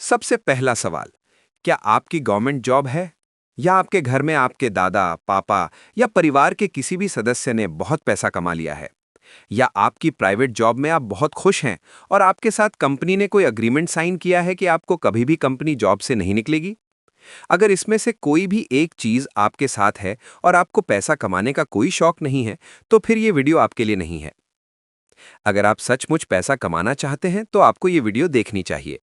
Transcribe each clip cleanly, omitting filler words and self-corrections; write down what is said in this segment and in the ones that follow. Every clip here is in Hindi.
सबसे पहला सवाल, क्या आपकी गवर्नमेंट जॉब है? या आपके घर में आपके दादा, पापा या परिवार के किसी भी सदस्य ने बहुत पैसा कमा लिया है? या आपकी प्राइवेट जॉब में आप बहुत खुश हैं और आपके साथ कंपनी ने कोई अग्रीमेंट साइन किया है कि आपको कभी भी कंपनी जॉब से नहीं निकलेगी? अगर इसमें से कोई भी एक चीज आपके साथ है और आपको पैसा कमाने का कोई शौक नहीं है, तो फिर ये वीडियो आपके लिए नहीं है। अगर आप सचमुच पैसा कमाना चाहते हैं, तो आपको ये वीडियो देखनी चाहिए।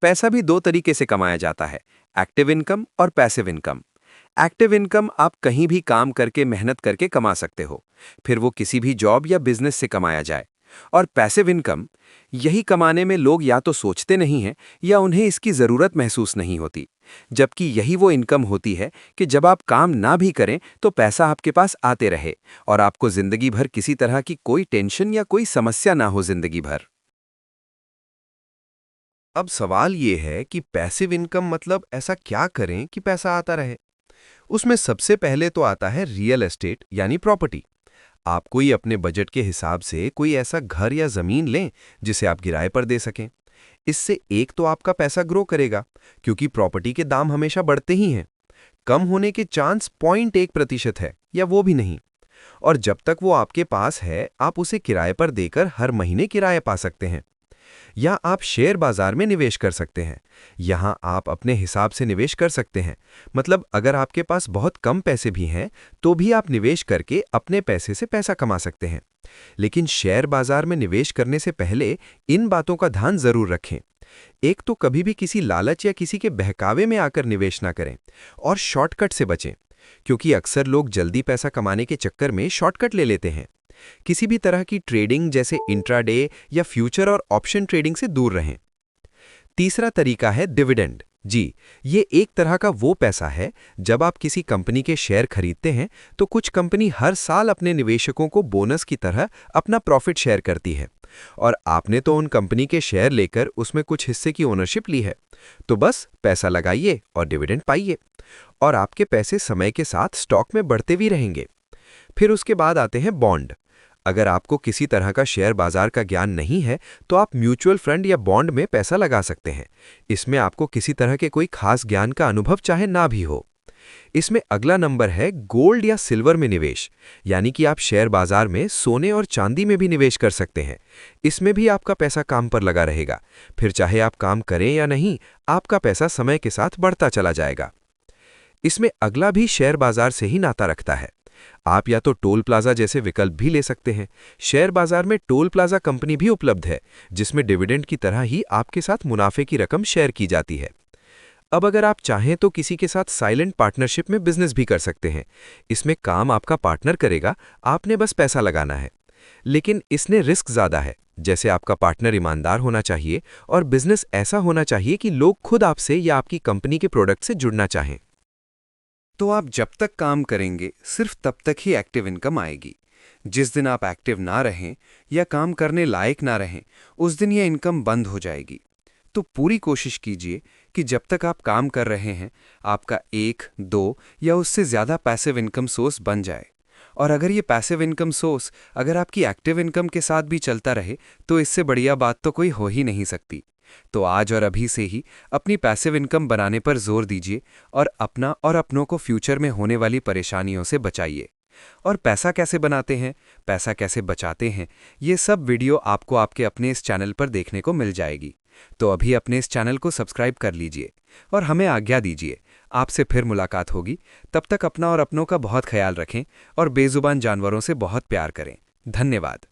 पैसा भी दो तरीके से कमाया जाता है, एक्टिव इनकम और पैसिव इनकम। एक्टिव इनकम आप कहीं भी काम करके मेहनत करके कमा सकते हो, फिर वो किसी भी जॉब या बिजनेस से कमाया जाए। और पैसिव इनकम, यही कमाने में लोग या तो सोचते नहीं हैं या उन्हें इसकी ज़रूरत महसूस नहीं होती। जबकि यही वो इनकम होती है कि जब आप काम ना भी करें तो पैसा आपके पास आते रहे और आपको ज़िंदगी भर किसी तरह की कोई टेंशन या कोई समस्या ना हो ज़िंदगी भर। अब सवाल ये है कि पैसिव इनकम मतलब ऐसा क्या करें कि पैसा आता रहे। उसमें सबसे पहले तो आता है रियल एस्टेट यानी प्रॉपर्टी। आप कोई अपने बजट के हिसाब से कोई ऐसा घर या जमीन लें जिसे आप किराए पर दे सकें। इससे एक तो आपका पैसा ग्रो करेगा, क्योंकि प्रॉपर्टी के दाम हमेशा बढ़ते ही हैं। कम होने के चांस 0.1% है या वो भी नहीं। और जब तक वो आपके पास है आप उसे किराए पर देकर हर महीने किराया पा सकते हैं। या आप शेयर बाजार में निवेश कर सकते हैं। यहां आप अपने हिसाब से निवेश कर सकते हैं। मतलब अगर आपके पास बहुत कम पैसे भी हैं तो भी आप निवेश करके अपने पैसे से पैसा कमा सकते हैं। लेकिन शेयर बाजार में निवेश करने से पहले इन बातों का ध्यान जरूर रखें। एक तो कभी भी किसी लालच या किसी के बहकावे में आकर निवेश ना करें और शॉर्टकट से बचें, क्योंकि अक्सर लोग जल्दी पैसा कमाने के चक्कर में शॉर्टकट ले लेते हैं। किसी भी तरह की ट्रेडिंग जैसे इंट्राडे या फ्यूचर और ऑप्शन ट्रेडिंग से दूर रहें। तीसरा तरीका है डिविडेंड। जी, ये एक तरह का वो पैसा है, जब आप किसी कंपनी के शेयर खरीदते हैं तो कुछ कंपनी हर साल अपने निवेशकों को बोनस की तरह अपना प्रॉफिट शेयर करती है। और आपने तो उन कंपनी के शेयर लेकर उसमें कुछ हिस्से की ओनरशिप ली है। तो बस पैसा लगाइए और डिविडेंड पाइए, और आपके पैसे समय के साथ स्टॉक में बढ़ते भी रहेंगे। फिर उसके बाद आते हैं बॉन्ड। अगर आपको किसी तरह का शेयर बाजार का ज्ञान नहीं है तो आप म्यूचुअल फंड या बॉन्ड में पैसा लगा सकते हैं। इसमें आपको किसी तरह के कोई खास ज्ञान का अनुभव चाहे ना भी हो। इसमें अगला नंबर है गोल्ड या सिल्वर में निवेश, यानी कि आप शेयर बाजार में सोने और चांदी में भी निवेश कर सकते हैं। इसमें भी आपका पैसा काम पर लगा रहेगा, फिर चाहे आप काम करें या नहीं, आपका पैसा समय के साथ बढ़ता चला जाएगा। इसमें अगला भी शेयर बाजार से ही नाता रखता है। आप या तो टोल प्लाजा जैसे विकल्प भी ले सकते हैं। शेयर बाजार में टोल प्लाजा कंपनी भी उपलब्ध है, जिसमें डिविडेंड की तरह ही आपके साथ मुनाफे की रकम शेयर की जाती है। अब अगर आप चाहें तो किसी के साथ साइलेंट पार्टनरशिप में बिजनेस भी कर सकते हैं। इसमें काम आपका पार्टनर करेगा, आपने बस पैसा लगाना है। लेकिन इसमें रिस्क ज़्यादा है, जैसे आपका पार्टनर ईमानदार होना चाहिए और बिजनेस ऐसा होना चाहिए कि लोग खुद आपसे या आपकी कंपनी के प्रोडक्ट से जुड़ना चाहें। तो आप जब तक काम करेंगे सिर्फ तब तक ही एक्टिव इनकम आएगी। जिस दिन आप एक्टिव ना रहें या काम करने लायक ना रहें, उस दिन यह इनकम बंद हो जाएगी। तो पूरी कोशिश कीजिए कि जब तक आप काम कर रहे हैं आपका एक, दो या उससे ज़्यादा पैसिव इनकम सोर्स बन जाए। और अगर ये पैसिव इनकम सोर्स अगर आपकी एक्टिव इनकम के साथ भी चलता रहे, तो इससे बढ़िया बात तो कोई हो ही नहीं सकती। तो आज और अभी से ही अपनी पैसिव इनकम बनाने पर जोर दीजिए और अपना और अपनों को फ्यूचर में होने वाली परेशानियों से बचाइए। और पैसा कैसे बनाते हैं, पैसा कैसे बचाते हैं, ये सब वीडियो आपको आपके अपने इस चैनल पर देखने को मिल जाएगी। तो अभी अपने इस चैनल को सब्सक्राइब कर लीजिए और हमें आज्ञा दीजिए। आपसे फिर मुलाकात होगी। तब तक अपना और अपनों का बहुत ख्याल रखें और बेजुबान जानवरों से बहुत प्यार करें। धन्यवाद।